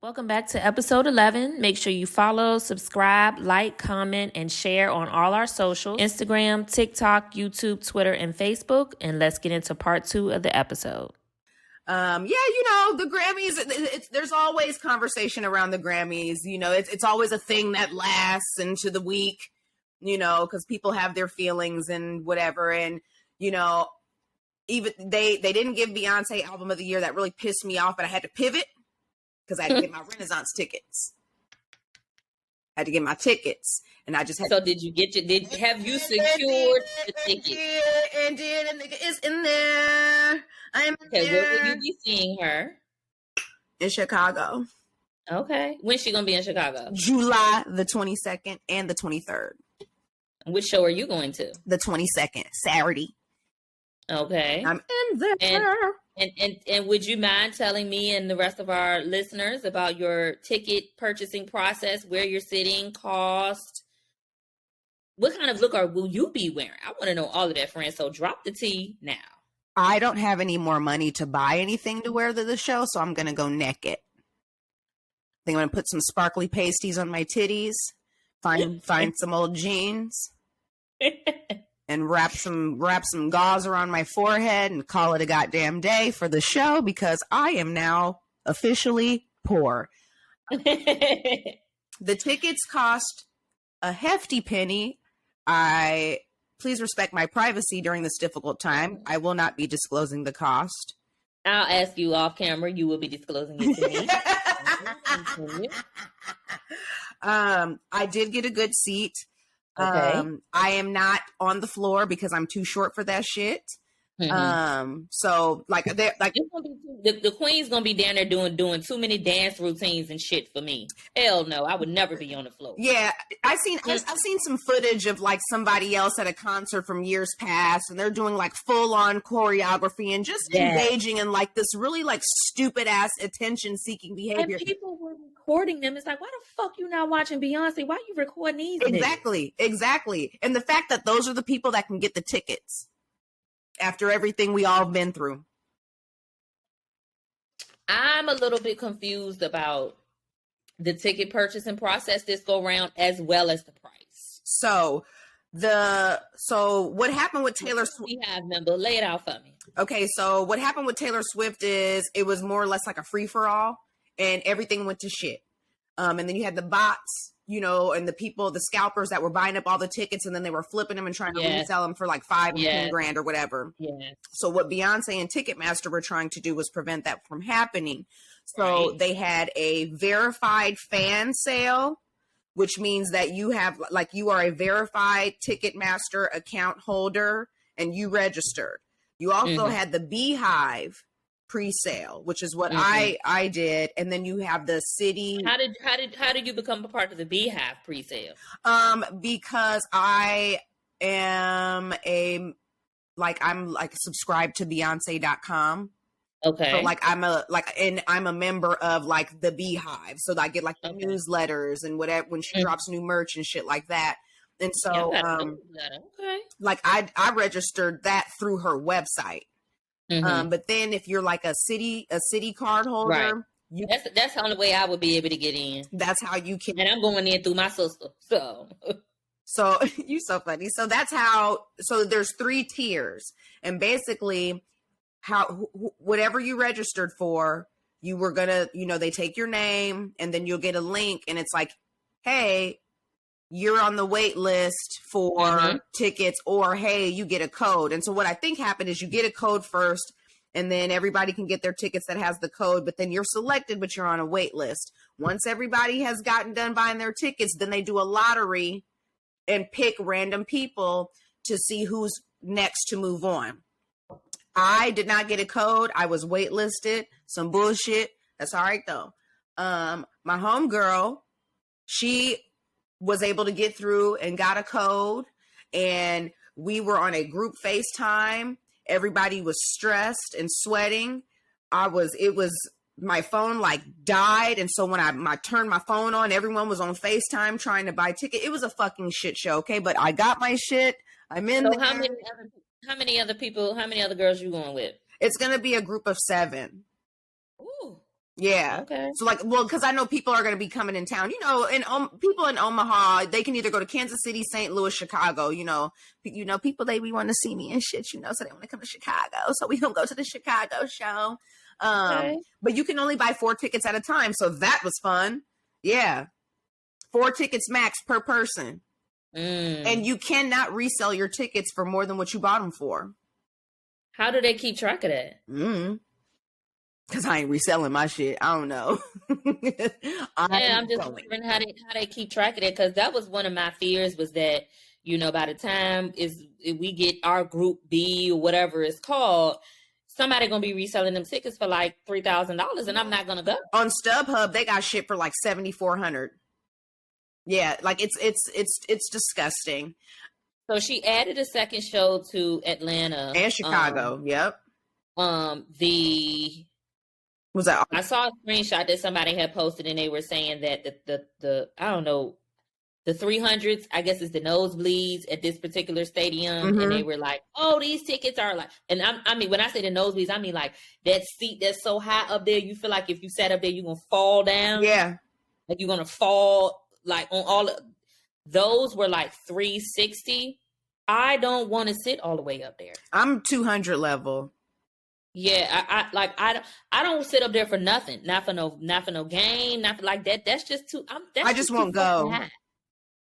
Welcome back to episode 11. Make sure you follow, subscribe, like, comment, and share on all our socials: Instagram, TikTok, YouTube, Twitter, and Facebook. And let's get into part 2 of the episode. The Grammys, there's always conversation around the Grammys. It's always a thing that lasts into the week, because people have their feelings and whatever. And, even they didn't give Beyonce Album of the Year. That really pissed me off, but I had to pivot because I had to get my Renaissance tickets. I had to get my tickets, and I just had. So did you have you secured the ticket? And it's in there. Okay, where will you be seeing her? In Chicago. Okay, when's she gonna be in Chicago? July the 22nd and the 23rd. Which show are you going to? The 22nd, Saturday. Okay, I'm in there. And would you mind telling me and the rest of our listeners about your ticket purchasing process, where you're sitting, cost? What kind of look will you be wearing? I want to know all of that, friend. So drop the tea now. I don't have any more money to buy anything to wear to the show, so I'm going to go naked. I think I'm going to put some sparkly pasties on my titties, find some old jeans, and wrap some gauze around my forehead and call it a goddamn day for the show, because I am now officially poor. The tickets cost a hefty penny. Please respect my privacy during this difficult time. I will not be disclosing the cost. I'll ask you off camera. You will be disclosing it to me. I did get a good seat. Okay. I am not on the floor because I'm too short for that shit. Mm-hmm. So the queen's gonna be down there doing too many dance routines and shit for me. Hell no, I would never be on the floor. Yeah, I've seen some footage of like somebody else at a concert from years past, and they're doing like full on choreography and just engaging in like this really like stupid ass attention seeking behavior. And people were recording them. It's like, why the fuck you not watching Beyonce? Why you recording these? Exactly. And the fact that those are the people that can get the tickets after everything we all have been through. I'm a little bit confused about the ticket purchasing process this go round, as well as the price. So what happened with Taylor Swift? Member, lay it out for me. Okay, so what happened with Taylor Swift is it was more or less like a free for all, and everything went to shit. And then you had the bots, and the people, the scalpers that were buying up all the tickets, and then they were flipping them and trying to resell them for like $5 and $10,000 or whatever. Yeah. So what Beyonce and Ticketmaster were trying to do was prevent that from happening. So they had a verified fan sale, which means that you are a verified Ticketmaster account holder and you registered. You also had the Beehive pre-sale, which is what I did, and then you have the city. How did you become a part of the Beehive pre-sale? Because I am I'm subscribed to Beyonce.com. Okay. So I'm a member of like the Beehive, so I get like the newsletters and whatever when she drops new merch and shit like that. And so I registered that through her website. But then if you're like a city card holder, that's the only way I would be able to get in. That's how you can. And I'm going in through my sister. So you so funny. So that's how. So there's 3 tiers, and basically, whatever you registered for, you were gonna, they take your name, and then you'll get a link, and it's like, hey, you're on the wait list for tickets, or hey, you get a code. And so what I think happened is you get a code first, and then everybody can get their tickets that has the code, but then you're selected, but you're on a wait list. Once everybody has gotten done buying their tickets, then they do a lottery and pick random people to see who's next to move on. I did not get a code. I was waitlisted. Some bullshit. That's all right though. My homegirl, she was able to get through and got a code, and we were on a group FaceTime. Everybody was stressed and sweating. My phone like died. And so when I turned my phone on, everyone was on FaceTime trying to buy ticket. It was a fucking shit show. Okay. But I got my shit. I'm in. So how many other girls you going with? It's going to be a group of 7. Ooh. Yeah. Okay. So like, well, because I know people are going to be coming in town. You know, and people in Omaha, they can either go to Kansas City, St. Louis, Chicago. You know, people they we want to see me and shit. You know, so they want to come to Chicago. So we don't go to the Chicago show. Okay. But you can only buy 4 tickets at a time. So that was fun. Yeah, 4 tickets max per person, and you cannot resell your tickets for more than what you bought them for. How do they keep track of that? Because I ain't reselling my shit. I don't know. I'm just wondering how they keep track of it, because that was one of my fears, was that, you know, by the time if we get our group B or whatever it's called, somebody gonna be reselling them tickets for like $3,000, and I'm not gonna go. On StubHub, they got shit for like $7,400. Yeah, like it's disgusting. So she added a second show to Atlanta And Chicago. Yep. Was that? I saw a screenshot that somebody had posted, and they were saying that the I don't know, the 300s, I guess, is the nosebleeds at this particular stadium, and they were like, "Oh, these tickets are like," and I mean, when I say the nosebleeds, I mean like that seat that's so high up there, you feel like if you sat up there, you're gonna fall down. Yeah, like you're gonna fall, like on all of those were like 360. I don't want to sit all the way up there. I'm 200 level. Yeah, I don't sit up there for nothing. Not for no game. Not for like that. That's just too. I just won't go. High.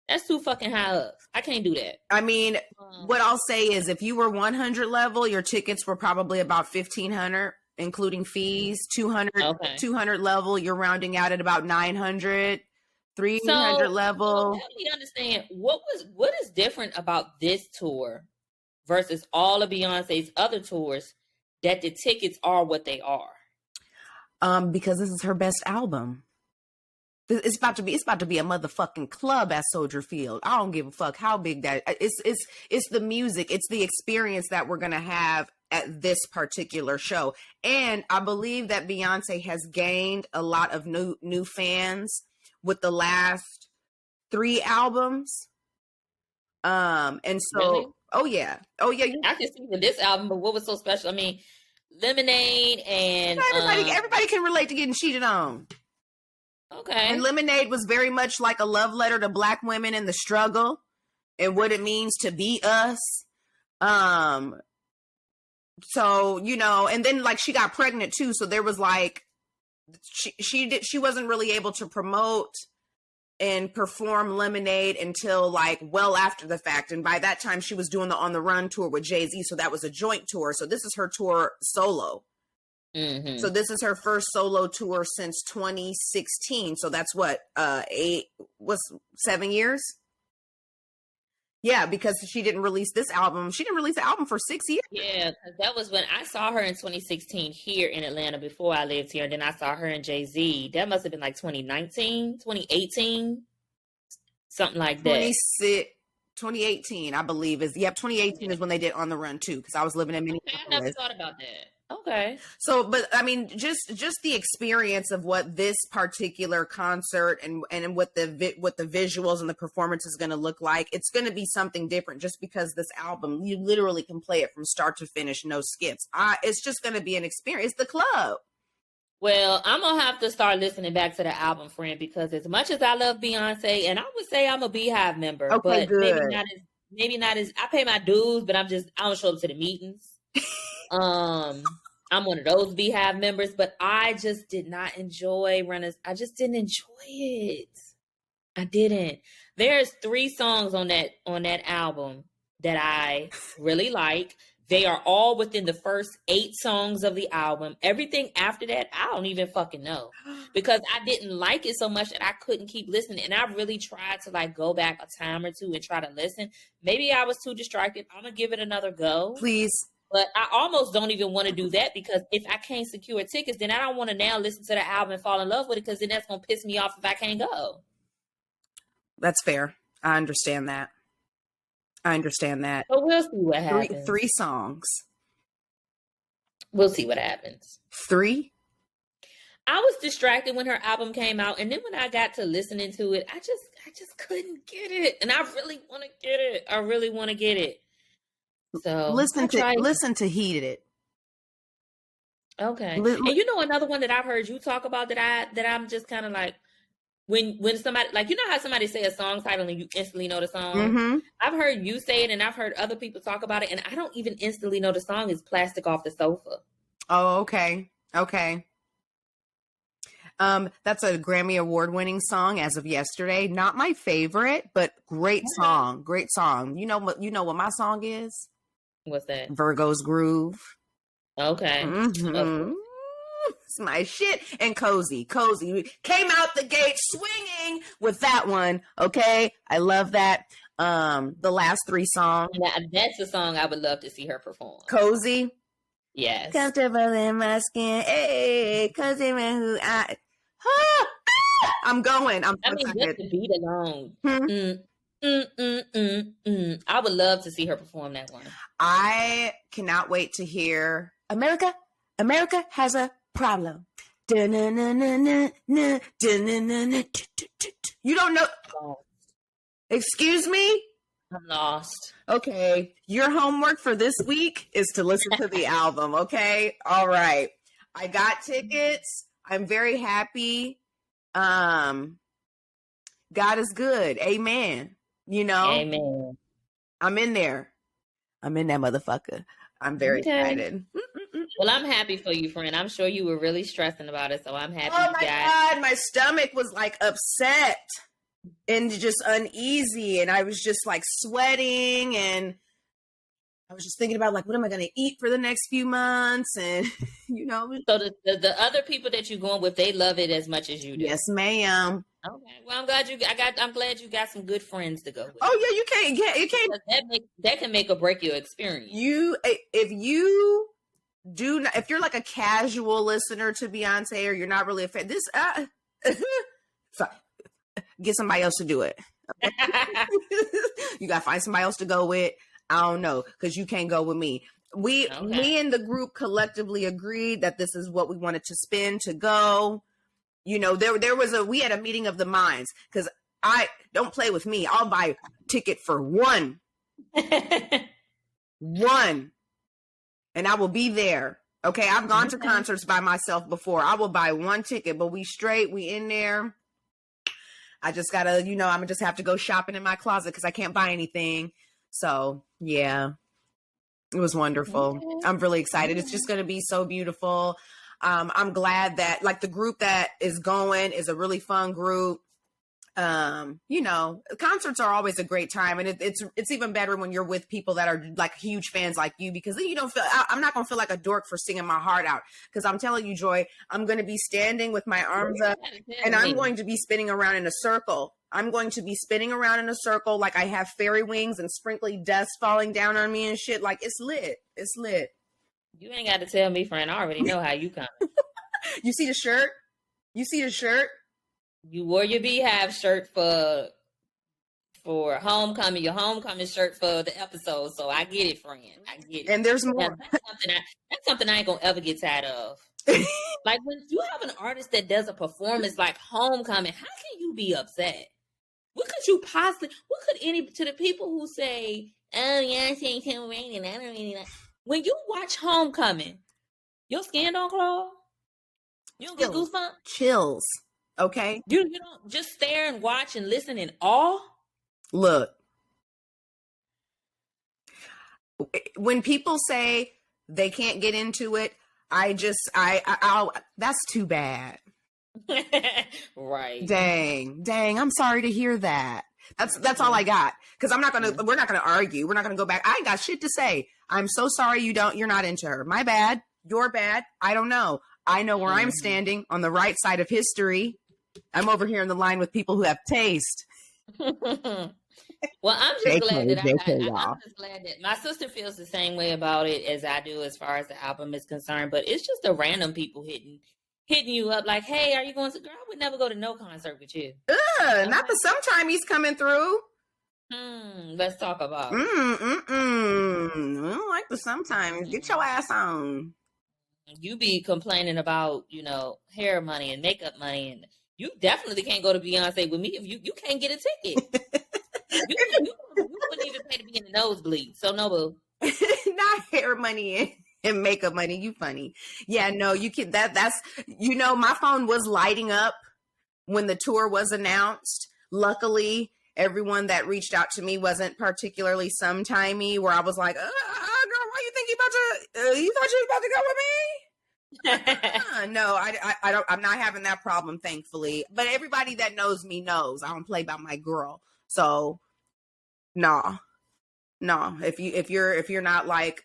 That's too fucking high up. I can't do that. I mean, what I'll say is, if you were 100 level, your tickets were probably about 1,500, including fees. 200 level, you're rounding out at about 900. 300 level. Help me understand what is different about this tour versus all of Beyonce's other tours, that the tickets are what they are. Because this is her best album. It's about to be a motherfucking club at Soldier Field. I don't give a fuck how big that it's the music, it's the experience that we're gonna have at this particular show. And I believe that Beyonce has gained a lot of new fans with the last 3 albums. And so really? oh yeah. I can see with this album, but what was so special? I mean, Lemonade and everybody can relate to getting cheated on. Okay. And Lemonade was very much like a love letter to Black women in the struggle and what it means to be us. So, you know, and then like she got pregnant too, so there was like she wasn't really able to promote and perform Lemonade until like well after the fact, and by that time she was doing the On the Run tour with Jay-Z, so that was a joint tour. So this is her tour solo. So this is her first solo tour since 2016. So that's what 7 years. Yeah, because she didn't release this album. She didn't release the album for 6 years. Yeah, because that was when I saw her in 2016 here in Atlanta before I lived here. And then I saw her and Jay-Z. That must have been like 2019, 2018, something like that. 2018, I believe is. Yep, 2018 is when they did On the Run too, because I was living in Minneapolis. I never thought about that. Okay. So, but I mean, just the experience of what this particular concert and what the visuals and the performance is going to look like, it's going to be something different. Just because this album, you literally can play it from start to finish, no skips. It's just going to be an experience. The club. Well, I'm gonna have to start listening back to the album, friend, because as much as I love Beyonce, and I would say I'm a Beehive member, okay, but good. maybe not as I pay my dues, but I don't show up to the meetings. I'm one of those Beehive members, but I just did not enjoy I just didn't enjoy it. I didn't. There's 3 songs on that album that I really like. They are all within the first 8 songs of the album. Everything after that, I don't even fucking know, because I didn't like it so much that I couldn't keep listening. And I really tried to like go back a time or two and try to listen. Maybe I was too distracted. I'm gonna give it another go. Please. But I almost don't even want to do that, because if I can't secure tickets, then I don't want to now listen to the album and fall in love with it, because then that's going to piss me off if I can't go. That's fair. I understand that. But we'll see what happens. 3 songs. We'll see what happens. 3? I was distracted when her album came out, and then when I got to listening to it, I just couldn't get it. And I really want to get it. I really want to get it. So listen to Heated It. Okay. And you know another one that I've heard you talk about that I'm just kind of like, when somebody, like, you know how somebody say a song title and you instantly know the song? Mm-hmm. I've heard you say it and I've heard other people talk about it and I don't even instantly know the song is Plastic Off the Sofa. Oh, okay. Okay. That's a Grammy Award-winning song as of yesterday. Not my favorite, but great song. Great song. You know what my song is? What's that? Virgo's Groove. Okay. Mm-hmm. It's my shit. And Cozy. Cozy came out the gate swinging with that one. Okay. I love that. The last three songs. That's a song I would love to see her perform. Cozy. Yes. Comfortable in my skin. Hey, cozy man who I'm going. I'm so just excited. the beat alone. I would love to see her perform that one. I cannot wait to hear America has a problem. You don't know. Excuse me? I'm lost. Okay. Your homework for this week is to listen to the album. Okay. All right. I got tickets. I'm very happy. God is good. Amen. You know? Amen. I'm in there. I'm in that motherfucker. I'm very excited. Well, I'm happy for you, friend. I'm sure you were really stressing about it, so I'm happy. Oh my God, my stomach was like upset and just uneasy, and I was just like sweating, and I was just thinking about like, what am I going to eat for the next few months, and you know. So the other people that you're going with, they love it as much as you do. Yes, ma'am. Okay. Well, I'm glad you got some good friends to go with. Oh yeah, you can't. That can make or break your experience. If you're like a casual listener to Beyonce, or you're not really a fan, get somebody else to do it. You gotta find somebody else to go with. I don't know, because you can't go with me. Me and the group collectively agreed that this is what we wanted to spend to go. You know, we had a meeting of the minds, because I don't play with me. I'll buy a ticket for one. And I will be there. Okay. I've gone to concerts by myself before. I will buy one ticket, but we in there. I just gotta, I'm gonna just have to go shopping in my closet because I can't buy anything. So yeah, it was wonderful. I'm really excited. It's just going to be so beautiful. I'm glad that like the group that is going is a really fun group. Concerts are always a great time, and it's even better when you're with people that are like huge fans like you, because then you don't feel, I'm not going to feel like a dork for singing my heart out, because I'm telling you, Joy, I'm going to be standing with my arms up, and I'm going to be spinning around in a circle. I'm going to be spinning around in a circle like I have fairy wings and sprinkly dust falling down on me and shit. Like, it's lit. It's lit. You ain't got to tell me, friend. I already know how you coming. You see the shirt? You wore your Beehive shirt for homecoming, your homecoming shirt for the episode. So I get it, friend. I get it. And there's more. Now, that's something I ain't gonna ever get tired of. Like when you have an artist that does a performance like homecoming, how can you be upset? What could to the people who say, oh yeah, she ain't too rainy, I don't really like. When you watch homecoming, your skin don't crawl? You don't get goosebumps? Chills. Okay. You don't just stare and watch and listen in awe? Look. When people say they can't get into it, that's too bad. Right. Dang. I'm sorry to hear that. That's all I got. Because we're not gonna argue. We're not gonna go back. I ain't got shit to say. I'm so sorry you're not into her. My bad. Your bad. I don't know. I know where I'm standing, on the right side of history. I'm over here in the line with people who have taste. Well, I'm just glad that I'm just glad that my sister feels the same way about it as I do as far as the album is concerned. But it's just the random people hitting you up like, hey, are you going to? Girl, I would never go to no concert with you. Not the sometimey coming through. Let's talk about. I don't like the sometimey. Get your ass on. You be complaining about, hair money and makeup money, and you definitely can't go to Beyonce with me if you can't get a ticket. You wouldn't even pay to be in the nosebleed. So no, boo. Not hair money and makeup money. You funny. Yeah, no, you can that's my phone was lighting up when the tour was announced. Luckily, everyone that reached out to me wasn't particularly sometimey, where I was like, girl, why you think you thought you was about to go with me? No, I don't. I'm not having that problem, thankfully. But everybody that knows me knows I don't play by my girl. So, no. If you're not like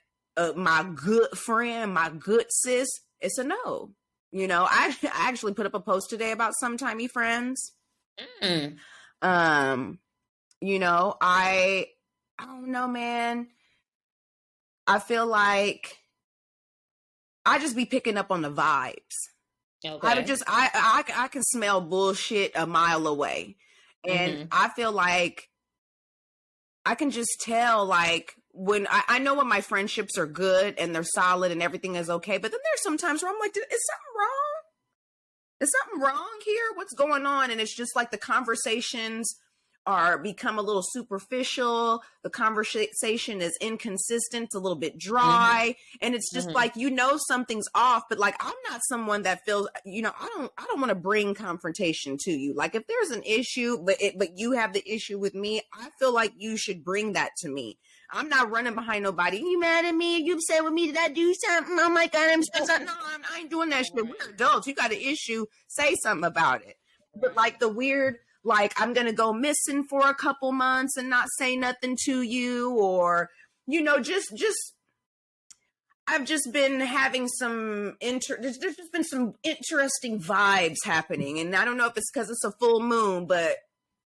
my good friend, my good sis, it's a no. I actually put up a post today about sometimey friends. I don't know, man. I feel like I just be picking up on the vibes. Okay. I can smell bullshit a mile away. And I feel like I can just tell, like, when I know when my friendships are good and they're solid and everything is okay. But then there's some times where I'm like, is something wrong? Is something wrong here? What's going on? And it's just like the conversations are become a little superficial. The conversation is inconsistent, a little bit dry. And it's just like, something's off, but like, I'm not someone that feels, I don't want to bring confrontation to you. Like if there's an issue, but you have the issue with me, I feel like you should bring that to me. I'm not running behind nobody. You mad at me? You upset with me? Did I do something? Oh my God, I'm so sorry. No, I ain't doing that shit. We're adults. You got an issue. Say something about it. But like the weird, like I'm going to go missing for a couple months and not say nothing to you, or, I've just been having there's just been some interesting vibes happening. And I don't know if it's because it's a full moon, but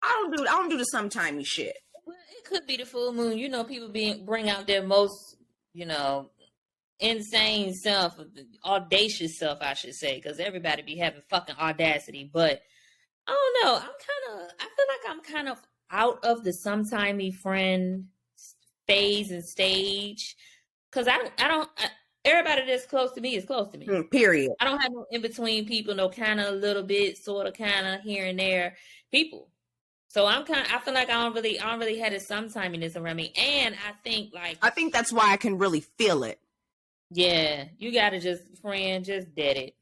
I don't do the sometimey shit. Well, it could be the full moon. People bring out their most, insane self, audacious self, I should say, because everybody be having fucking audacity. But I don't know. I feel like I'm kind of out of the sometimey friend phase and stage, because everybody that's close to me is close to me. Period. I don't have no in between people, no kind of little bit, sort of, kind of here and there people. So I feel like I don't really have this sometiminess around me. And I think that's why I can really feel it. Yeah. You got to just dead it.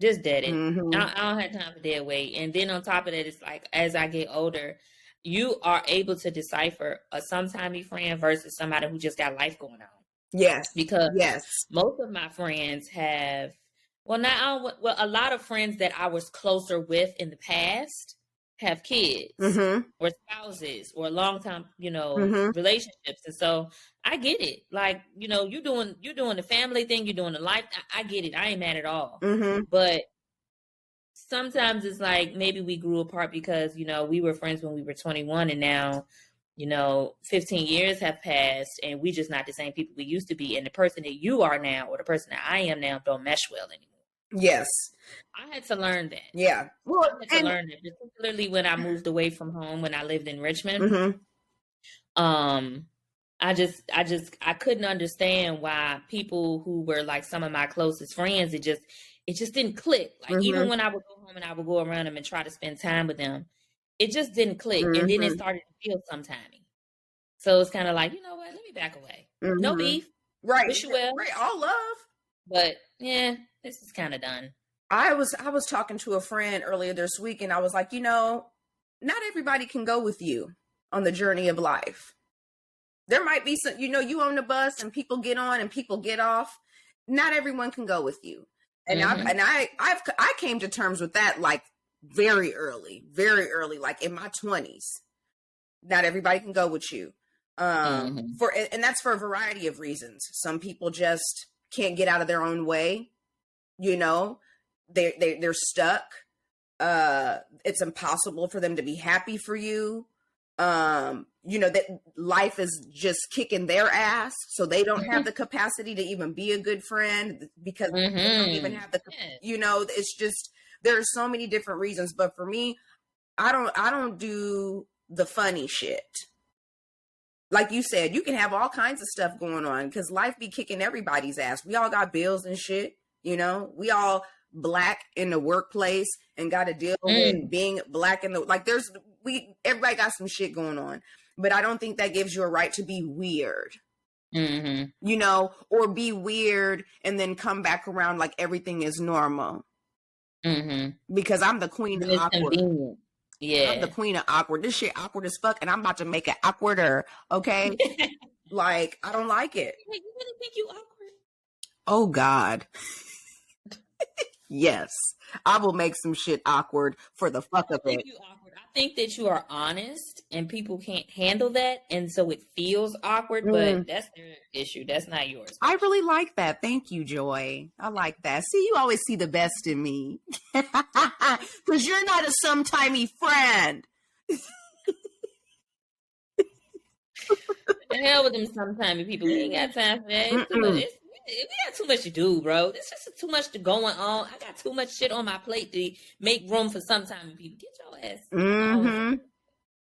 Just dead it. I don't have time for dead weight. And then on top of that, it's like, as I get older, you are able to decipher a sometimey friend versus somebody who just got life going on. Yes. Because most of my friends have, a lot of friends that I was closer with in the past have kids or spouses or long time, relationships. And so I get it. Like, you're doing the family thing, you're doing the life. I get it. I ain't mad at all. But sometimes it's like, maybe we grew apart because, we were friends when we were 21 and now, 15 years have passed and we just not the same people we used to be. And the person that you are now or the person that I am now don't mesh well anymore. Yes. I had to learn that. Yeah. Well, I had to learn that, particularly when I moved away from home, when I lived in Richmond. I couldn't understand why people who were like some of my closest friends, it just didn't click. Like even when I would go home and I would go around them and try to spend time with them, it just didn't click. And then it started to feel sometimey. So it's kind of like, you know what, let me back away. No beef. Right. Wish you well. Right. All love. But yeah, this is kind of done. I was talking to a friend earlier this week and I was like, not everybody can go with you on the journey of life. There might be some, you own the bus and people get on and people get off. Not everyone can go with you. And I came to terms with that like very early, like in my 20s. Not everybody can go with you. And that's for a variety of reasons. Some people just can't get out of their own way. They're stuck. It's impossible for them to be happy for you. That life is just kicking their ass. So they don't have the capacity to even be a good friend because they don't even have it's just, there are so many different reasons. But for me, I don't do the funny shit. Like you said, you can have all kinds of stuff going on because life be kicking everybody's ass. We all got bills and shit. We all Black in the workplace and got to deal with being Black in the, like everybody got some shit going on, but I don't think that gives you a right to be weird. you know, or be weird and then come back around like everything is normal. Because I'm the queen of awkward. Convenient. Yeah. I'm the queen of awkward. This shit awkward as fuck, and I'm about to make it awkwarder. Okay. Like, I don't like it. Wait, you really think you awkward? Oh God. Yes. I will make some shit awkward for the fuck of it. I think that you are honest and people can't handle that, and so it feels awkward, but that's their issue. That's not yours. I really like that. Thank you, Joy. I like that. See, you always see the best in me. Because you're not a sometimey friend. The hell with them sometimey people. We ain't got time for that. We got too much to do, bro. There's just too much going on. I got too much shit on my plate to make room for sometimey people. Get your ass.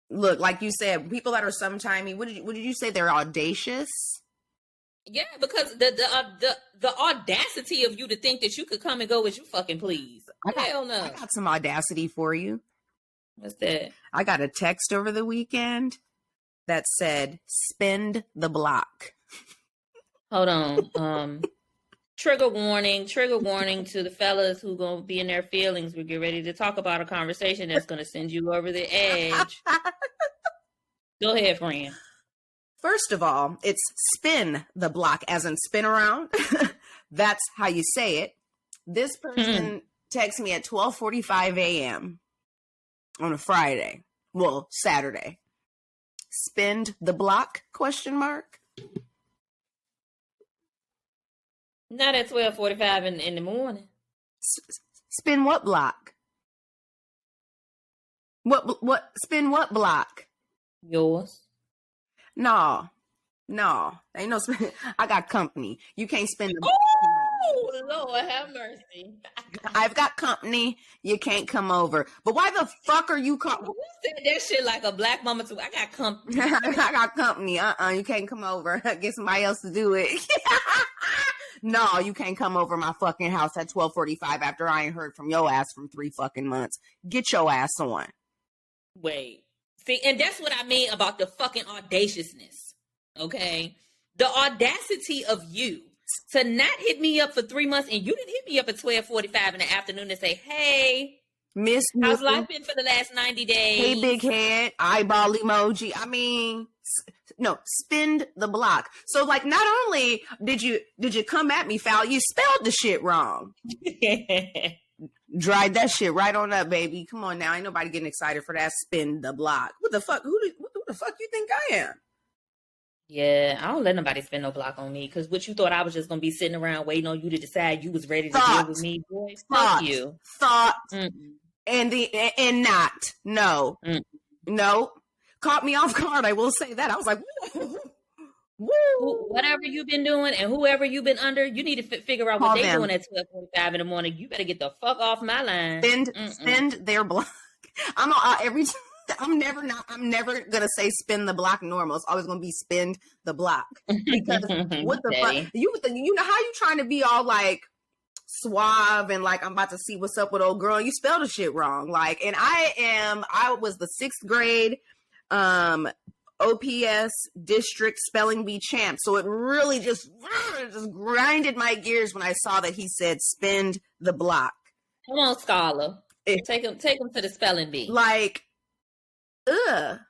Look, like you said, people that are sometimey, what did you say? They're audacious? Yeah, because the audacity of you to think that you could come and go as you fucking please. Hell no. I got some audacity for you. What's that? I got a text over the weekend that said, "Spend the block." Hold on. Trigger warning to the fellas who gonna be in their feelings. We get ready to talk about a conversation that's gonna send you over the edge. Go ahead, friend. First of all, it's spin the block, as in spin around. That's how you say it. This person texted me at 12:45 a.m. on a Friday. Well, Saturday. Spend the block, question mark. Not at 12:45 in the morning. Spin what block? What spin what block? Yours. No. Ain't no spin. I got company. You can't spend the Oh, Lord have mercy. I've got company. You can't come over. But why the fuck are you Who said that shit like a black mama too? I got company. I got company. You can't come over. Get somebody else to do it. No, you can't come over my fucking house at 12:45 after I ain't heard from your ass from 3 fucking months. Get your ass on. Wait. See, and that's what I mean about the fucking audaciousness. Okay? The audacity of you to not hit me up for 3 months, and you didn't hit me up at 12:45 in the afternoon and say, "Hey, Miss how's life been for the last 90 days? Hey, big head, eyeball emoji." I mean, no, spend the block. So, like, not only did you come at me foul, you spelled the shit wrong. Dried that shit right on up, baby. Come on now, ain't nobody getting excited for that. Spin the block. What the fuck? Who the fuck you think I am? Yeah, I don't let nobody spin no block on me, because what you thought I was just gonna be sitting around waiting on you to decide you was ready to deal with me, boy. Fuck you. Thought and not. No. No. Caught me off guard, I will say that. I was like, woo. Whatever you've been doing and whoever you've been under, you need to figure out what they're doing at 12:45 in the morning. You better get the fuck off my line. Spend their block. I'm never gonna say spin the block normal. It's always gonna be spend the block. Because what the fuck? You know how you trying to be all like suave and like I'm about to see what's up with old girl. You spelled the shit wrong. Like, and I was the 6th grade OPS district spelling bee champ. So it really just grinded my gears when I saw that he said spend the block. Come on, scholar. Take him to the spelling bee. Like, get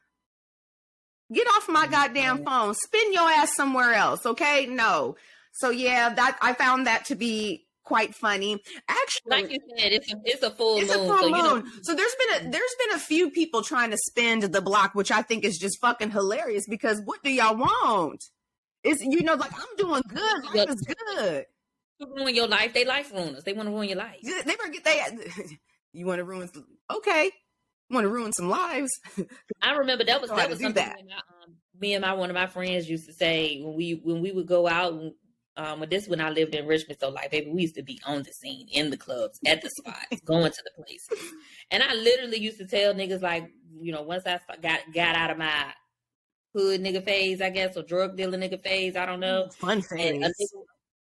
off my goddamn phone. Spin your ass somewhere else, okay? No. So yeah, that I found that to be quite funny. Actually, like you said, it's a full moon. It's a full moon. So there's been a few people trying to spend the block, which I think is just fucking hilarious, because what do y'all want? It's, like, I'm doing good. Life is good. You ruin your life. They life ruiners. They want to ruin your life. They better get you want to ruin okay. Want to ruin some lives. I remember that was something that me and one of my friends used to say when we would go out. When I lived in Richmond, so like, baby, we used to be on the scene, in the clubs, at the spots, going to the places. And I literally used to tell niggas, like, once I got out of my hood nigga phase, I guess, or drug dealer nigga phase, I don't know. Fun phase.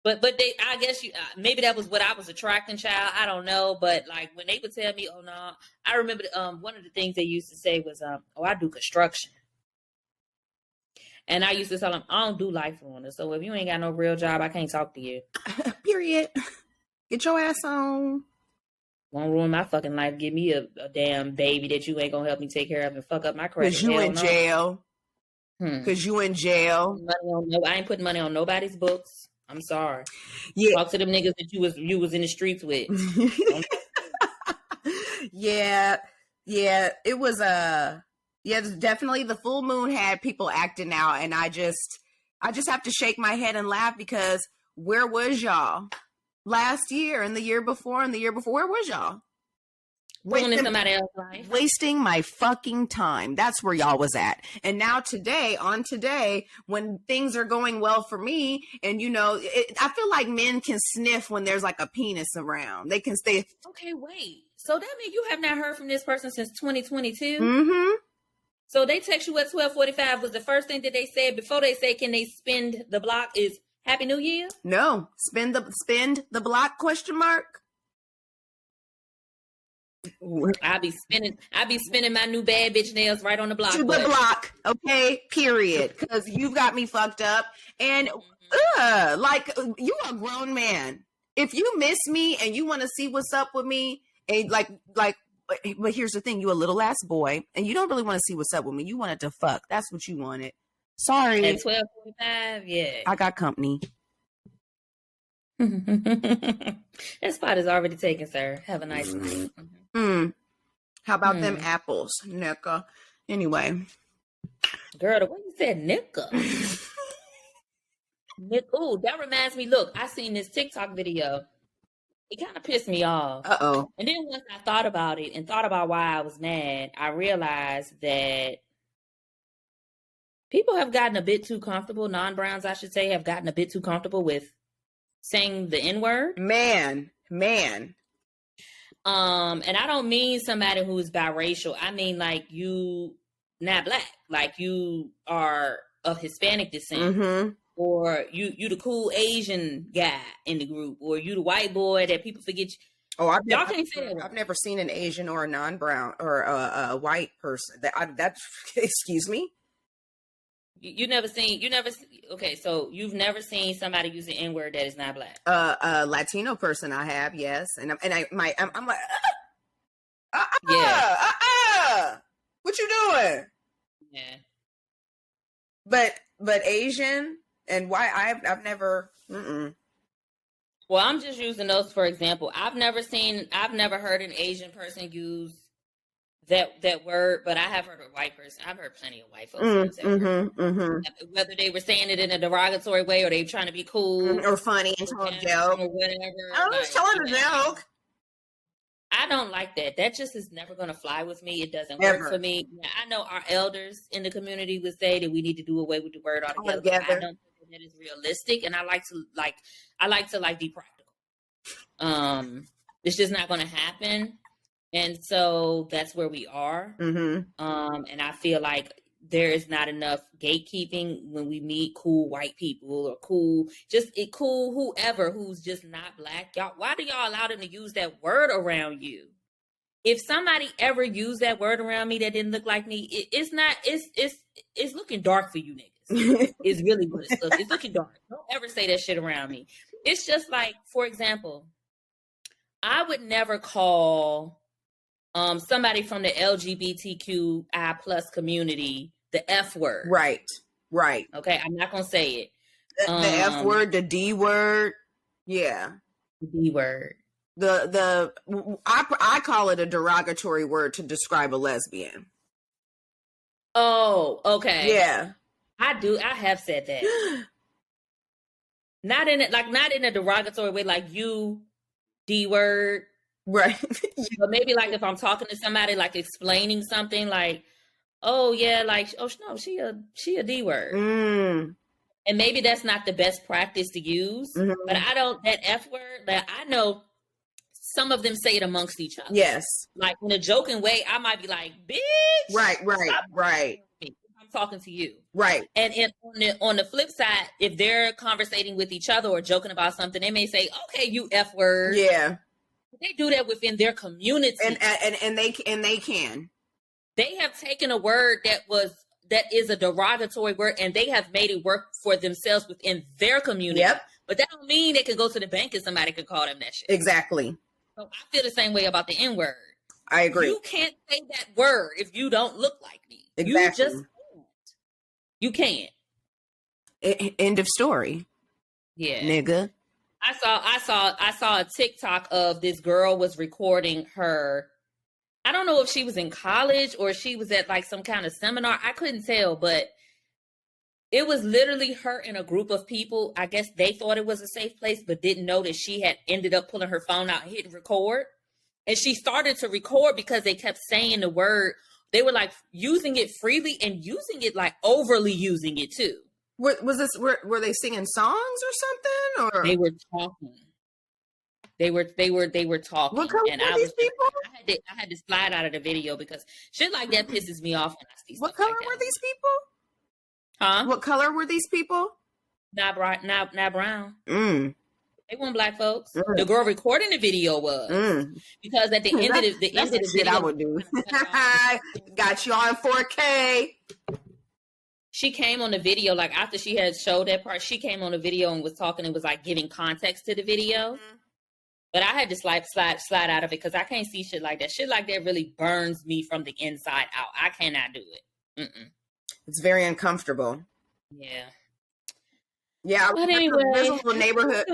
But they, I guess maybe that was what I was attracting, child. I don't know. But like when they would tell me, oh no, I remember one of the things they used to say was, oh, I do construction. And I used to tell them, I don't do life ruiners. So if you ain't got no real job, I can't talk to you. Period. Get your ass on. Won't ruin my fucking life. Give me a damn baby that you ain't gonna help me take care of and fuck up my credit. Because you in jail. Because you in jail. I ain't putting money on nobody's books. I'm sorry. Yeah. Talk to them niggas that you was in the streets with. Yeah. It was definitely the full moon had people acting out, and I just have to shake my head and laugh, because where was y'all last year and the year before and the year before? Where was y'all? Ruining somebody else's life. Wasting my fucking time. That's where y'all was at. And now today, when things are going well for me, and I feel like men can sniff when there's like a penis around. They can stay. Okay, wait. So that means you have not heard from this person since 2022? Mm-hmm. So they text you at 12:45. Was the first thing that they said before they say, can they spend the block, is Happy New Year? No. Spend the block, question mark? I be spinning my new bad bitch nails right on the block. To the block, okay, period. Because you've got me fucked up. And like, you are a grown man. If you miss me and you want to see what's up with me, and but here's the thing, you a little ass boy, and you don't really want to see what's up with me. You wanted to fuck. That's what you wanted. Sorry. At 12:45, yeah. I got company. That spot is already taken, sir. Have a nice night. How about them apples, Nicka? Anyway. Girl, the way you said Nicka. Ooh, that reminds me. Look, I seen this TikTok video. It kind of pissed me off. Uh-oh. And then once I thought about it and thought about why I was mad, I realized that people have gotten a bit too comfortable. Non-Browns, I should say, have gotten a bit too comfortable with saying the N-word. Man. And I don't mean somebody who is biracial. I mean, like, you not black, like you are of Hispanic descent, mm-hmm. or you the cool Asian guy in the group, or you the white boy that people forget. Oh, I've never seen an Asian or a non-brown or a white person. That's excuse me. Okay, so you've never seen somebody use the N-word that is not black. A Latino person I have, yes, and I'm like, what you doing? Yeah, but Asian and white, I've never. Well, I'm just using those for example. I've never heard an Asian person use that word, but I have heard a white person. I've heard plenty of white folks use that word. Whether they were saying it in a derogatory way or they trying to be cool or funny and telling a joke or whatever. I was telling a joke. I don't like that. That just is never going to fly with me. It doesn't work for me. Now, I know our elders in the community would say that we need to do away with the word altogether. But I don't think that is realistic, and I like to be practical. It's just not going to happen. And so that's where we are. And I feel like there is not enough gatekeeping when we meet cool white people or cool whoever who's just not black. Y'all, why do y'all allow them to use that word around you? If somebody ever used that word around me that didn't look like me, it's looking dark for you niggas. It's really what it's looking. It's looking dark. Don't ever say that shit around me. It's just like, for example, I would never call somebody from the LGBTQI plus community the F word. Right. Okay, I'm not gonna say it. The F word, the D word. Yeah. The D word. I call it a derogatory word to describe a lesbian. Oh, okay. Yeah. I do. I have said that. not in a derogatory way, like you D word. Right. But maybe like if I'm talking to somebody, like explaining something, like, oh yeah, like, oh no, she a D word. And maybe that's not the best practice to use. But that F word, that I know some of them say it amongst each other. Yes. Like in a joking way, I might be like, bitch. Right. I'm talking to you. Right. And on the flip side, if they're conversating with each other or joking about something, they may say, okay, you F word. Yeah. They do that within their community, and they can. They have taken a word that that is a derogatory word, and they have made it work for themselves within their community. Yep. But that don't mean they could go to the bank and somebody could call them that shit. Exactly. So I feel the same way about the N-word. I agree. You can't say that word if you don't look like me. Exactly. You just can't. You can't. End of story. Yeah. Nigga. I saw a TikTok of this girl was recording her. I don't know if she was in college or she was at like some kind of seminar. I couldn't tell, but it was literally her and a group of people. I guess they thought it was a safe place, but didn't know that she had ended up pulling her phone out and hitting record. And she started to record because they kept saying the word. They were like using it freely and using it like overly using it too. Were they singing songs or something? Or They were talking. They were talking. What color and were these people? I had to slide out of the video because shit like that pisses me off when I see What stuff color like that. were these people? Huh? What color were these people? Not bright, not brown. Mm. They weren't black folks. Mm. The girl recording the video was because at the end of the end of the shit video, I would do. Got you on 4K. She came on the video like after she had showed that part. She came on the video and was talking and was like giving context to the video. Mm-hmm. But I had to slide out of it because I can't see shit like that. Shit like that really burns me from the inside out. I cannot do it. Mm-mm. It's very uncomfortable. Yeah. Yeah, but anyway, there's a little neighborhood.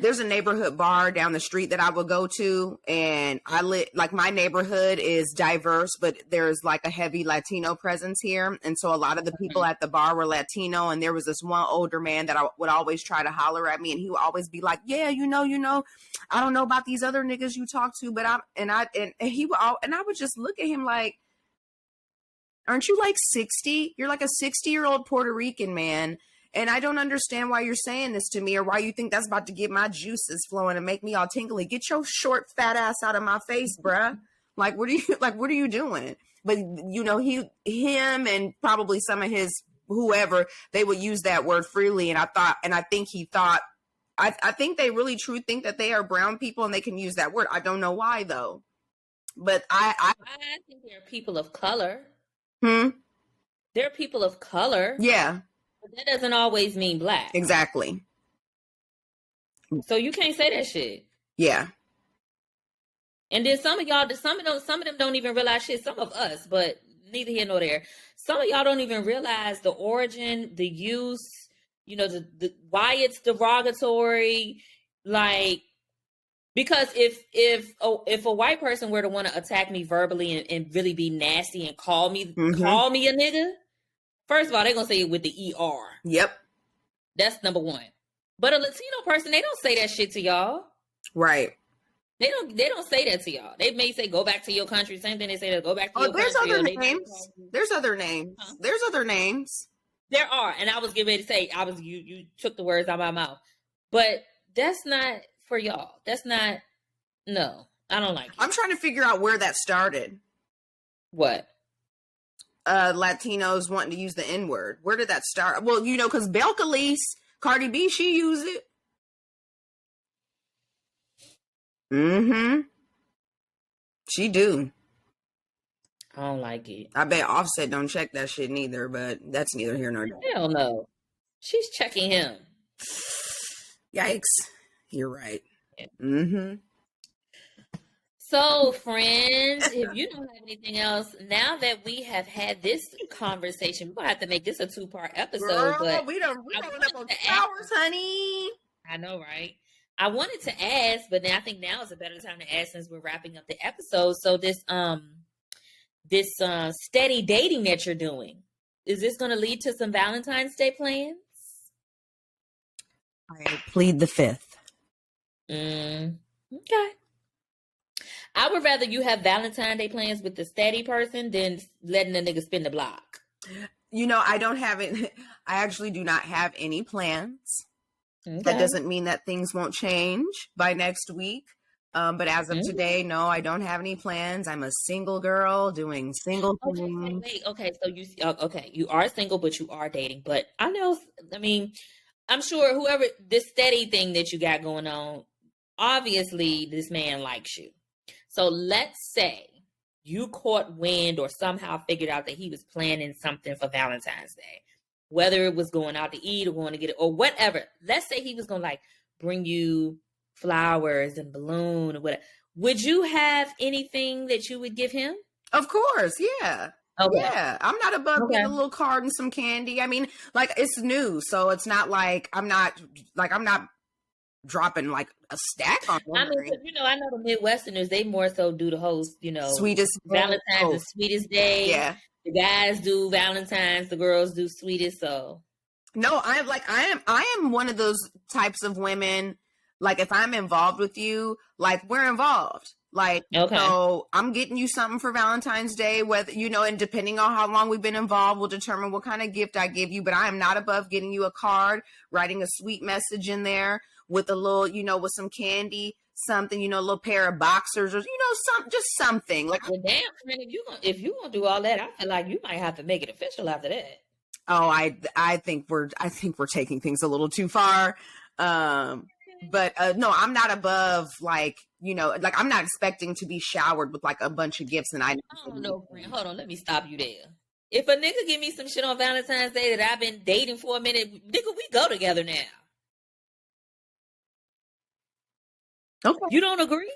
There's a neighborhood bar down the street that I would go to, and my neighborhood is diverse, but there's like a heavy Latino presence here, and so a lot of the people at the bar were Latino. And there was this one older man that I would always try to holler at me, and he would always be like, "Yeah, you know, I don't know about these other niggas you talk to, but I would just look at him like, aren't you like 60? You're like a 60-year-old Puerto Rican man." And I don't understand why you're saying this to me or why you think that's about to get my juices flowing and make me all tingly. Get your short, fat ass out of my face, bruh. What are you doing? But, him and probably some of his whoever, they would use that word freely. And I think they really truly think that they are brown people and they can use that word. I don't know why, though. But I think they're people of color. They're people of color. Yeah. But that doesn't always mean black. Exactly. So you can't say that shit. Yeah. And then some of them don't even realize shit. Some of us, but neither here nor there. Some of y'all don't even realize the origin, the use, the why it's derogatory. Like, because if a white person were to want to attack me verbally and really be nasty and call me a nigga. First of all, they're going to say it with the ER. Yep. That's number one. But a Latino person, they don't say that shit to y'all. Right. They don't say that to y'all. They may say, go back to your country. Same thing they say, go back to your country. There's other names. Huh? There's other names. There are. And I was getting ready to say, you took the words out of my mouth. But that's not for y'all. That's not, no. I don't like it. I'm trying to figure out where that started. What? Latinos wanting to use the N-word. Where did that start? Well, because Belcalis, Cardi B, she used it. Mm-hmm. She do. I don't like it. I bet Offset don't check that shit neither, but that's neither here nor there. Hell no. She's checking him. Yikes. You're right. Yeah. Mm-hmm. So, friends, if you don't have anything else, now that we have had this conversation, we're going to have to make this a 2-part episode. Girl, but we don't up on 2 hours, honey. I know, right? I wanted to ask, but then I think now is a better time to ask since we're wrapping up the episode. So this steady dating that you're doing, is this going to lead to some Valentine's Day plans? I plead the fifth. Okay. I would rather you have Valentine's Day plans with the steady person than letting the nigga spin the block. I don't have it. I actually do not have any plans. Okay. That doesn't mean that things won't change by next week. But as of today, no, I don't have any plans. I'm a single girl doing single things. Okay. So you are single, but you are dating. But I'm sure whoever this steady thing that you got going on, obviously this man likes you. So let's say you caught wind or somehow figured out that he was planning something for Valentine's Day, whether it was going out to eat or going to get it or whatever. Let's say he was going to like bring you flowers and balloon or whatever. Would you have anything that you would give him? Of course, yeah. Okay. Yeah, I'm not above getting a little card and some candy. I mean, like, it's new, so it's not like I'm not dropping like a stack on them. I mean, I know the Midwesterners, they more so do the whole, sweetest Valentine's the sweetest day. Yeah. The guys do Valentine's, the girls do sweetest. So no, I am one of those types of women. Like, if I'm involved with you, like, we're involved. Like, okay. So I'm getting you something for Valentine's Day, whether, and depending on how long we've been involved, will determine what kind of gift I give you. But I am not above getting you a card, writing a sweet message in there with a little, with some candy, something, a little pair of boxers, or, just something. Like, well, damn, friend, if you gonna do all that, I feel like you might have to make it official after that. Oh, I think we're taking things a little too far. But no, I'm not above, like, like, I'm not expecting to be showered with like a bunch of gifts. And I don't know, friend. Hold on, let me stop you there. If a nigga give me some shit on Valentine's Day that I've been dating for a minute, nigga, we go together now. Okay. You don't agree?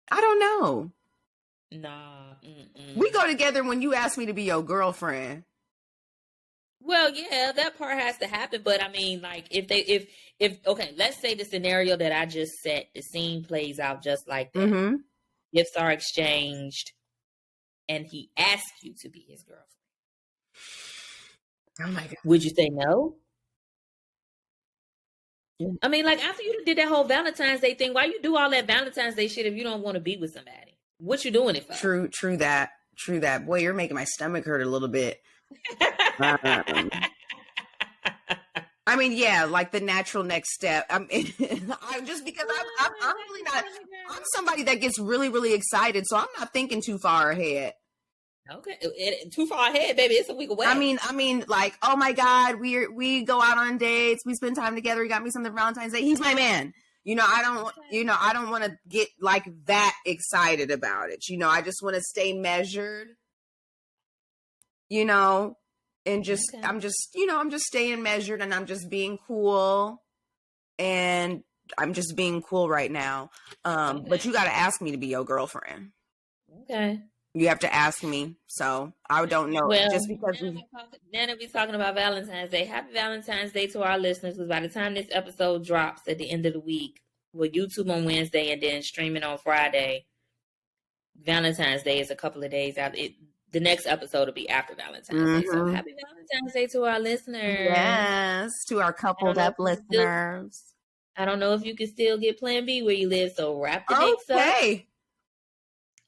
I don't know. Nah. We go together when you ask me to be your girlfriend. Well, yeah, that part has to happen. But I mean, like, if okay, let's say the scenario that I just set, the scene plays out just like that. Mm-hmm. Gifts are exchanged, and he asks you to be his girlfriend. Oh my God. Would you say no? Yeah. I mean, like, after you did that whole Valentine's Day thing, why you do all that Valentine's Day shit if you don't want to be with somebody? What you doing it for? True that. Boy, you're making my stomach hurt a little bit. I mean, yeah, like the natural next step. I mean, I'm just because I'm really not. I'm somebody that gets really, really excited, so I'm not thinking too far ahead. Okay, too far ahead, baby. It's a week away. I mean, like, oh my God, we go out on dates, we spend time together. He got me something for Valentine's Day. He's my man. I don't want to get like that excited about it. I just want to stay measured. And just, okay. I'm just staying measured, and I'm just being cool, and I'm just being cool right now. Okay. But you got to ask me to be your girlfriend. Okay. You have to ask me. So I don't know. Well, just because now that we're talking about Valentine's Day, happy Valentine's Day to our listeners, because by the time this episode drops at the end of the week, we'll YouTube on Wednesday and then streaming on Friday. Valentine's Day is a couple of days out. The next episode will be after Valentine's Day. So happy Valentine's Day to our listeners. Yes, to our coupled up listeners. I don't know if you can still get Plan B where you live, so wrap the dicks up. Okay.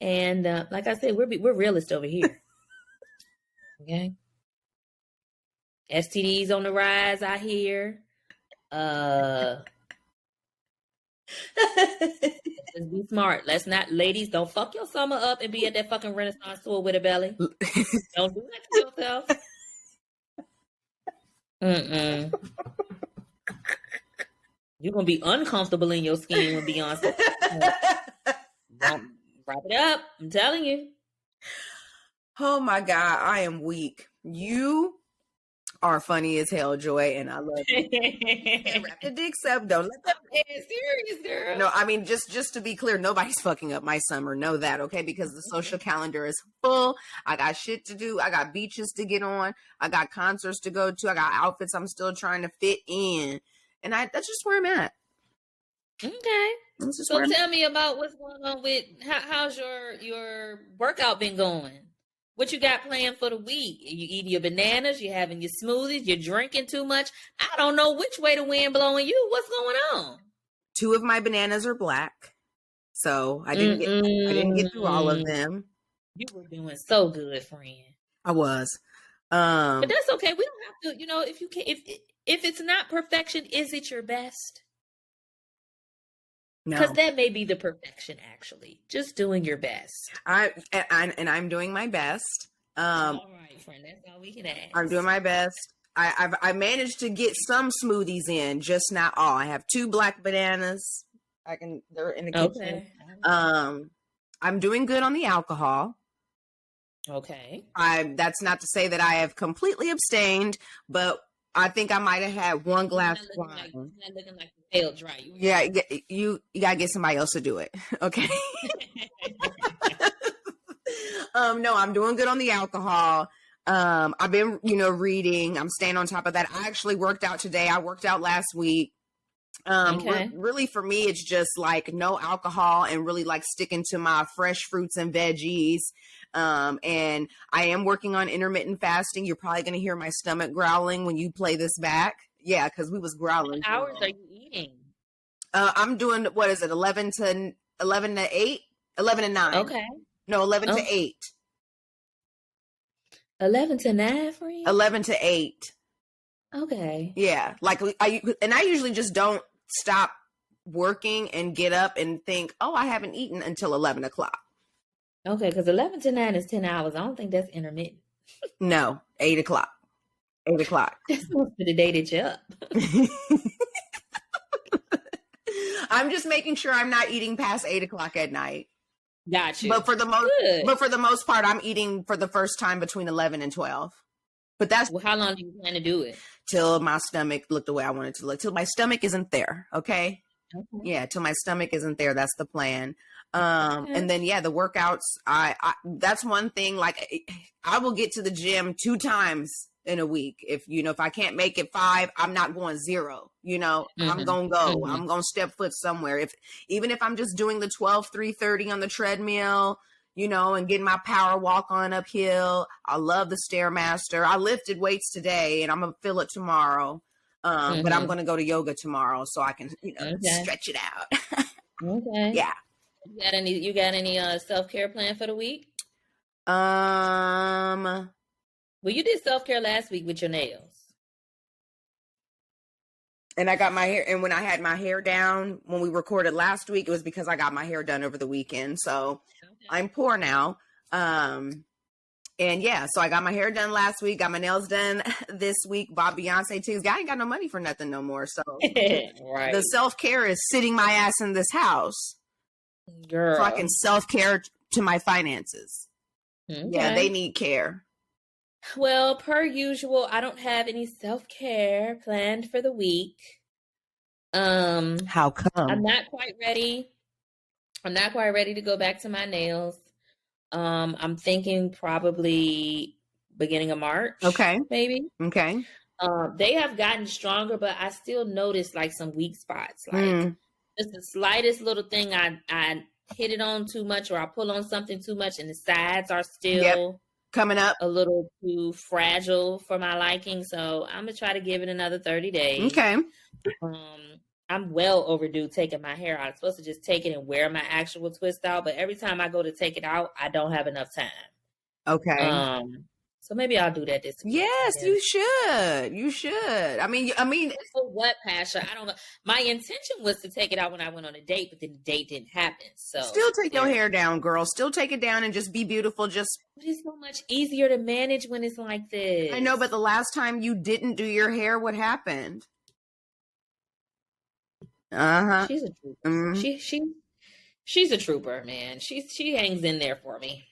And like I said, we're realist over here. Okay. STDs on the rise, I hear. Let's be smart. Let's not, ladies, don't fuck your summer up and be at that fucking Renaissance tour with a belly. Don't do that to yourself. You're gonna be uncomfortable in your skin when Beyonce. Don't wrap it up. I'm telling you. Oh my God, I am weak. You are funny as hell, Joy, and I love you. Wrap the dicks up. Don't let them. Serious, girl. No, I mean, just to be clear, nobody's fucking up my summer. Know that, okay? Because the social calendar is full. I got shit to do. I got beaches to get on. I got concerts to go to. I got outfits I'm still trying to fit in, and that's just where I'm at. Okay. So tell me about what's going on with how's your workout been going? What you got planned for the week? You eating your bananas? You having your smoothies? You drinking too much? I don't know which way the wind blowing you. What's going on? 2 of my bananas are black, so I didn't get through all of them. You were doing so good, friend. I was, but that's okay. We don't have to. If you can, if it's not perfection, is it your best? Because that may be the perfection, actually. Just doing your best. I'm doing my best. All right, friend. That's all we can ask. I'm doing my best. I managed to get some smoothies in, just not all. I have 2 black bananas. They're in the kitchen. Okay. I'm doing good on the alcohol. Okay. That's not to say that I have completely abstained, but I think I might have had one glass of wine. You're not looking like you failed dry. Yeah, you gotta get somebody else to do it. Okay. No, I'm doing good on the alcohol. I've been, reading. I'm staying on top of that. I actually worked out today. I worked out last week. Really for me, it's just like no alcohol and really like sticking to my fresh fruits and veggies. And I am working on intermittent fasting. You're probably going to hear my stomach growling when you play this back. Yeah, because we was growling. What hours are you eating? I'm doing, what is it, 11 to 8? 11 to 9. Okay. No, 11 to 8. 11 to 9 for you? 11 to 8. Okay. Yeah. Like I usually just don't stop working and get up and think, oh, I haven't eaten until 11 o'clock. Okay, because 11 to 9 is 10 hours. I don't think that's intermittent. No, 8 o'clock. 8 o'clock. That's most of the day that you're up. I'm just making sure I'm not eating past 8 o'clock at night. Got you. But for the most part, I'm eating for the first time between 11 and 12. But that's how long do you plan to do it? Till my stomach looked the way I wanted it to look. Till my stomach isn't there. Okay. Yeah, till my stomach isn't there. That's the plan. And then the workouts. I that's one thing. Like I will get to the gym 2 times in a week. If I can't make it 5, I'm not going 0. I'm gonna go. Mm-hmm. I'm gonna step foot somewhere. Even if I'm just doing the 3:30 on the treadmill, and getting my power walk on uphill. I love the Stairmaster. I lifted weights today, and I'm gonna feel it tomorrow. But I'm gonna go to yoga tomorrow so I can, stretch it out. Okay. Yeah. You got any self-care plan for the week? Well, you did self-care last week with your nails. And I got my hair, and when I had my hair down, when we recorded last week, it was because I got my hair done over the weekend. So I'm poor now. And so I got my hair done last week, got my nails done this week, bought Beyonce tickets. I ain't got no money for nothing no more. So right. The self-care is sitting my ass in this house. Girl. So I can self-care to my finances. Okay. Yeah, they need care. Well, per usual, I don't have any self-care planned for the week. How come? I'm not quite ready to go back to my nails. I'm thinking probably beginning of March. Okay. Maybe. Okay. They have gotten stronger, but I still notice like some weak spots. Like just the slightest little thing I hit it on too much, or I pull on something too much, and the sides are still coming up a little too fragile for my liking. So I'm gonna try to give it another 30 days. Okay. I'm well overdue taking my hair out. I'm supposed to just take it and wear my actual twist out, but every time I go to take it out, I don't have enough time. Okay. So maybe I'll do that this week. Yes, you should. You should. I mean, for what, Pascha? I don't know. My intention was to take it out when I went on a date, but then the date didn't happen. So still take your hair down, girl. Still take it down and just be beautiful. But it's so much easier to manage when it's like this. I know, but the last time you didn't do your hair, what happened? She's a trooper. Mm-hmm. She's a trooper, man. She hangs in there for me.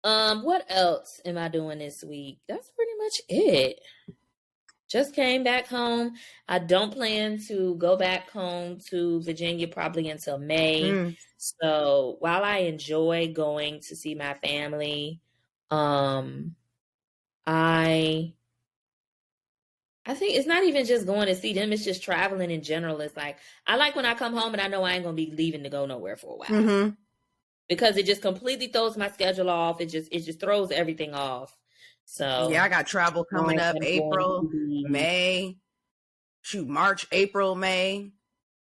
What else am I doing this week? That's pretty much it. Just came back home. I don't plan to go back home to Virginia probably until May. So while I enjoy going to see my family, I think it's not even just going to see them. It's just traveling in general. It's like, I like when I come home and I know I ain't going to be leaving to go nowhere for a while. Mm-hmm. Because it just completely throws my schedule off. It just throws everything off. So yeah, I got travel coming up April, May, March, April, May.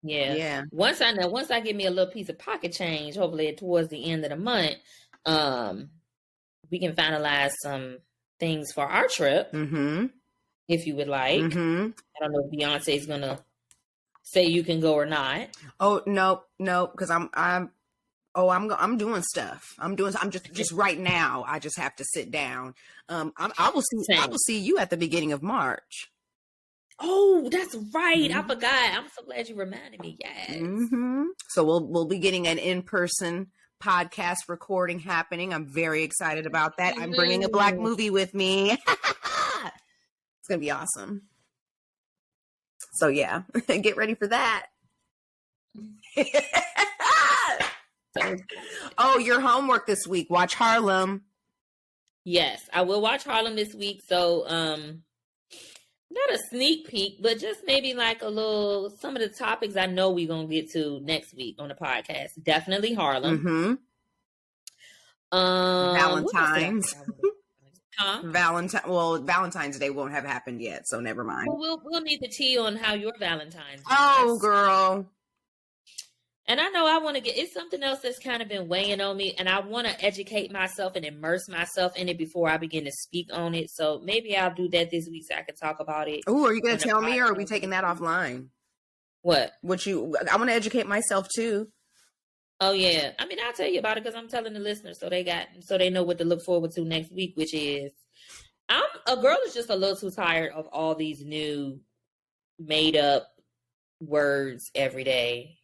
Yeah. Once I get me a little piece of pocket change, hopefully towards the end of the month, we can finalize some things for our trip. Mm-hmm. If you would like. Mm-hmm. I don't know if Beyonce is gonna say you can go or not. Oh no, because I'm doing stuff. I'm just right now. I just have to sit down. I will see you at the beginning of March. Oh, that's right. I Mhm. forgot. I'm so glad you reminded me. Yes. So we'll be getting an in-person podcast recording happening. I'm very excited about that. I'm bringing a Black movie with me. It's gonna be awesome. So yeah, get ready for that. Oh, your homework this week. Watch Harlem. Yes, I will watch Harlem this week. So, not a sneak peek, but just maybe like a little, some of the topics I know we're going to get to next week on the podcast. Definitely Harlem. Mm-hmm. What else did I Valentine's. say I wanted? Huh? Valentine's Day won't have happened yet, so never mind. Well, we'll need the tea on how your Valentine's Day Oh, was. girl. And I know I want to get, it's something else that's kind of been weighing on me, and I want to educate myself and immerse myself in it before I begin to speak on it. So maybe I'll do that this week so I can talk about it. Oh, are you going to tell me, or are we taking that offline? What? I want to educate myself too. Oh yeah. I mean, I'll tell you about it because I'm telling the listeners so they know what to look forward to next week, which is a girl is just a little too tired of all these new made up words every day.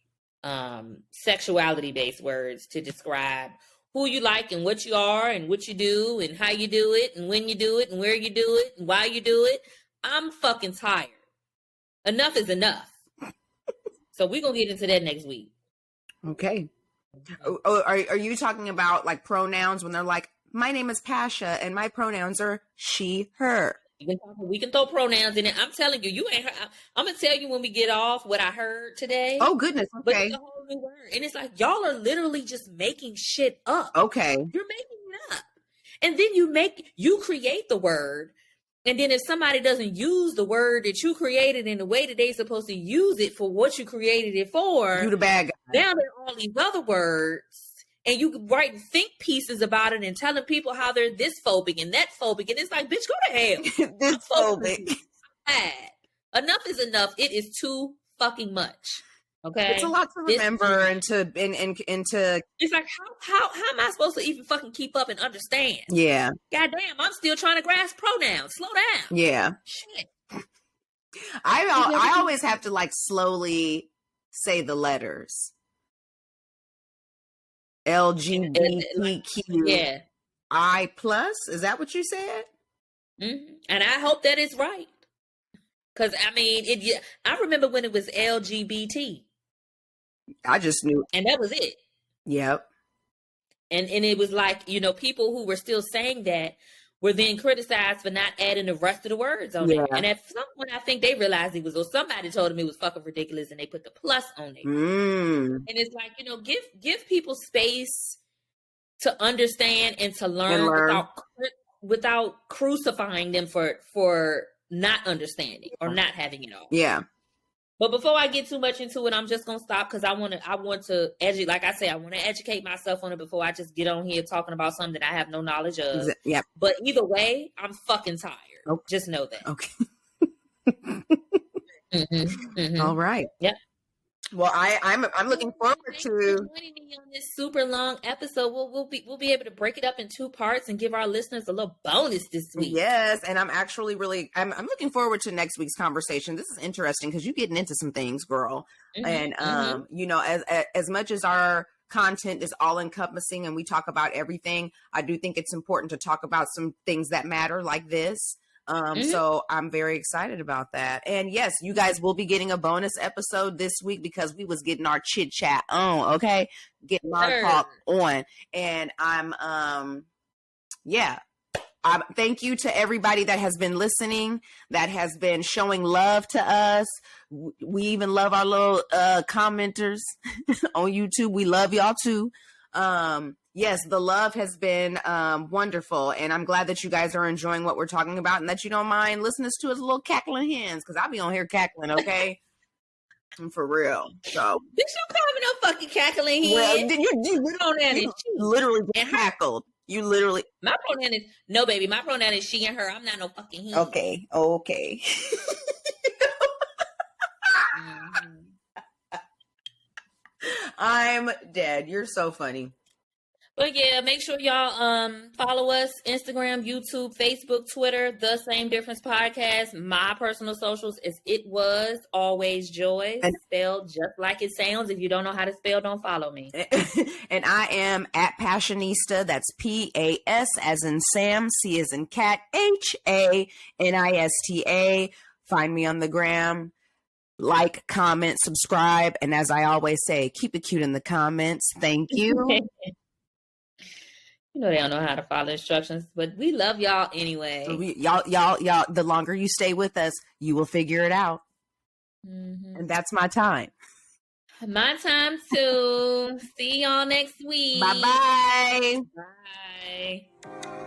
Sexuality based words to describe who you like and what you are and what you do and how you do it and when you do it and where you do it and why you do it. I'm fucking tired. Enough is enough. So we're going to get into that next week. Okay. Oh, are you talking about like pronouns when they're like, my name is Pascha and my pronouns are she, her? We can throw pronouns in it. I'm telling you, you ain't heard. I'm gonna tell you when we get off what I heard today. Oh goodness, okay. But it's a whole new word, and it's like y'all are literally just making shit up. Okay, you're making it up, and then you create the word, and then if somebody doesn't use the word that you created in the way that they're supposed to use it for what you created it for, you the bad guy. Now there are all these other words. And you write think pieces about it and telling people how they're this phobic and that phobic. And it's like, bitch, go to hell. This phobic. Enough is enough. It is too fucking much. Okay. It's a lot to remember and to it's like how am I supposed to even fucking keep up and understand? Yeah. Goddamn, I'm still trying to grasp pronouns. Slow down. Yeah. Shit. I always have to like slowly say the letters. LGBTQ. Yeah. I plus. Is that what you said? Mm-hmm. And I hope that is right. Because I mean, I remember when it was LGBT. I just knew, and that was it. Yep. And it was like, people who were still saying that were then criticized for not adding the rest of the words on it. And at some point, I think they realized it was, or somebody told them it was fucking ridiculous, and they put the plus on it. And it's like, give people space to understand and to learn. Without crucifying them for not understanding or not having it all. Yeah. But before I get too much into it, I'm just gonna stop because I want to educate. Like I say, I want to educate myself on it before I just get on here talking about something that I have no knowledge of. Yeah. But either way, I'm fucking tired. Okay. Just know that. Okay. All right. Yep. Well, I'm looking forward to joining me on this super long episode. We'll be able to break it up in 2 parts and give our listeners a little bonus this week. Yes, and I'm actually I'm looking forward to next week's conversation. This is interesting because you're getting into some things, girl. And as much as our content is all encompassing and we talk about everything, I do think it's important to talk about some things that matter like this. So I'm very excited about that. And yes, you guys will be getting a bonus episode this week because we was getting our chit chat on, okay? Getting our talk on. And thank you to everybody that has been listening, that has been showing love to us. We even love our little commenters on YouTube. We love y'all too. Yes, the love has been wonderful, and I'm glad that you guys are enjoying what we're talking about and that you don't mind listening to us little cackling hens, because I'll be on here cackling, okay? For real. So, bitch, don't call me no fucking cackling hen. Well, you literally cackled. You literally. My pronoun is no, baby. My pronoun is she and her. I'm not no fucking hen. Okay. I'm dead. You're so funny. But yeah, make sure y'all follow us Instagram, YouTube, Facebook, Twitter, The Same Difference Podcast. My personal socials is It Was Always Joy, spelled just like it sounds. If you don't know how to spell, don't follow me. And I am at Passionista. That's PAS as in Sam, C as in cat, HANISTA. Find me on the gram. Like, comment, subscribe, and as I always say, keep it cute in the comments. Thank you. You know they don't know how to follow instructions, but we love y'all anyway. Y'all, the longer you stay with us, you will figure it out. Mm-hmm. And that's my time. My time too. See y'all next week. Bye-bye. Bye.